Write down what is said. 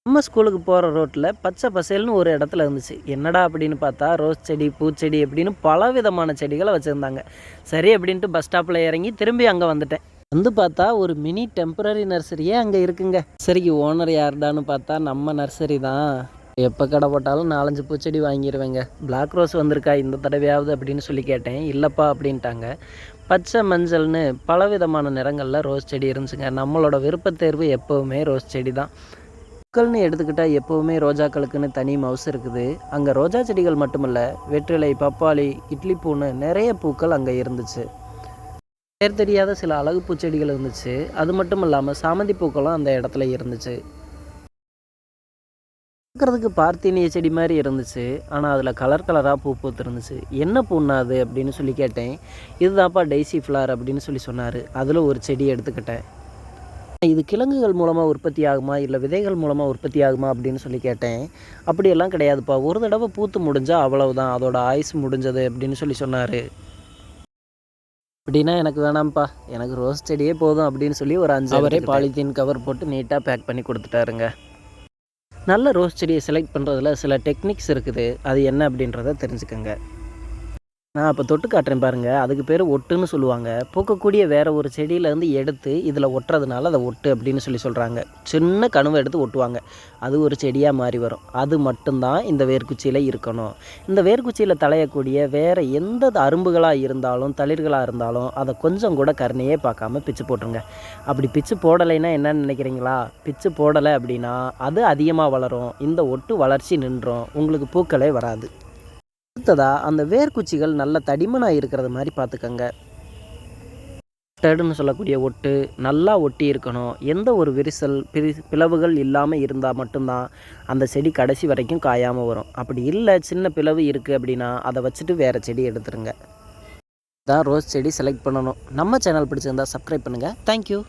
நம்ம ஸ்கூலுக்கு போகிற ரோட்டில் பச்சை பசேல்னு ஒரு இடத்துல இருந்துச்சு. என்னடா அப்படின்னு பார்த்தா ரோஸ் செடி, பூச்செடி அப்படின்னு பலவிதமான செடிகளை வச்சுருந்தாங்க. சரி அப்படின்ட்டு பஸ் ஸ்டாப்பில் இறங்கி திரும்பி அங்கே வந்துட்டேன். வந்து பார்த்தா ஒரு மினி டெம்பரரி நர்சரியே அங்கே இருக்குங்க. நர்சரிக்கு ஓனர் யாருடான்னு பார்த்தா நம்ம நர்சரி தான். எப்போ கடை போட்டாலும் 4-5 பூச்செடி வாங்கிடுவேங்க. பிளாக் ரோஸ் வந்திருக்கா இந்த தடவையாவது அப்படின்னு சொல்லி கேட்டேன். இல்லைப்பா அப்படின்ட்டாங்க. பச்சை மஞ்சள்னு பலவிதமான நிறங்களில் ரோஸ் செடி இருந்துச்சுங்க. நம்மளோட விருப்பத்தேர்வு எப்போவுமே ரோஸ் செடி தான். பூக்கள்னு எடுத்துக்கிட்டால் எப்போவுமே ரோஜாக்களுக்குன்னு தனி மவுஸ் இருக்குது. அங்கே ரோஜா செடிகள் மட்டுமல்ல, வெற்றிலை, பப்பாளி, இட்லி பூன்னு நிறைய பூக்கள் அங்கே இருந்துச்சு. பேர் தெரியாத சில அழகு பூச்செடிகள் இருந்துச்சு. அது மட்டும் இல்லாமல் சாமந்தி பூக்களும் அந்த இடத்துல இருந்துச்சு. பார்க்குறதுக்கு பார்த்தீனிய செடி மாதிரி இருந்துச்சு. ஆனால் அதில் கலர் கலராக பூ பூத்துருந்துச்சு. என்ன பூன்னா அது அப்படின்னு சொல்லி கேட்டேன். இதுதான்ப்பா டெய்சி ஃப்ளார் அப்படின்னு சொல்லி சொன்னார். அதில் ஒரு செடி எடுத்துக்கிட்டேன். இது கிழங்குகள் மூலமாக உற்பத்தி ஆகுமா இல்லை விதைகள் மூலமாக உற்பத்தி ஆகுமா அப்படின்னு சொல்லி கேட்டேன். அப்படியெல்லாம் கிடையாதுப்பா, ஒரு தடவை பூத்து முடிஞ்சால் அவ்வளவுதான், அதோட ஆயுசு முடிஞ்சது அப்படின்னு சொல்லி சொன்னார். அப்படின்னா எனக்கு வேணாம்ப்பா, எனக்கு ரோஸ் செடியே போதும் அப்படின்னு சொல்லி ஒரு 5 அவரே பாலித்தீன் கவர் போட்டு நீட்டாக பேக் பண்ணி கொடுத்துட்டாருங்க. நல்ல ரோஸ் செடியை செலக்ட் பண்ணுறதுல சில டெக்னிக்ஸ் இருக்குது. அது என்ன அப்படின்றத தெரிஞ்சுக்கங்க. நான் இப்போ தொட்டு காட்டுறேன் பாருங்கள். அதுக்கு பேர் ஒட்டுன்னு சொல்லுவாங்க. பூக்கக்கூடிய வேறு ஒரு செடியிலேருந்து எடுத்து இதில் ஒட்டுறதுனால அதை ஒட்டு அப்படின்னு சொல்லி சொல்கிறாங்க. சின்ன கணுவை எடுத்து ஒட்டுவாங்க. அது ஒரு செடியாக மாறி வரும். அது மட்டும்தான் இந்த வேர்க்குச்சியில் இருக்கணும். இந்த வேர்க்குச்சியில் தலையக்கூடிய வேறு எந்த அரும்புகளாக இருந்தாலும் தளிர்களாக இருந்தாலும் அதை கொஞ்சம் கூட கருணையே பார்க்காம பிச்சு போட்டுருங்க. அப்படி பிச்சு போடலைன்னா என்னன்னு நினைக்கிறீங்களா? பிச்சு போடலை அப்படின்னா அது அதிகமாக வளரும். இந்த ஒட்டு வளர்ச்சி நின்றோம். உங்களுக்கு பூக்களே வராது. அடுத்ததாக அந்த வேர்க்குச்சிகள் நல்ல தடிமனாக இருக்கிறது மாதிரி பார்த்துக்கங்க. டடுன்னு சொல்லக்கூடிய ஒட்டு நல்லா ஒட்டி இருக்கணும். எந்த ஒரு விரிசல் பிளவுகள் இல்லாமல் இருந்தால் மட்டும்தான் அந்த செடி கடைசி வரைக்கும் காயாமல் வரும். அப்படி இல்லை, சின்ன பிளவு இருக்குது அப்படின்னா அதை வச்சுட்டு வேறு செடி எடுத்துருங்க. தான் ரோஸ் செடி செலக்ட் பண்ணணும். நம்ம சேனல் பிடிச்சிருந்தா சப்ஸ்கிரைப் பண்ணுங்கள். தேங்க்யூ.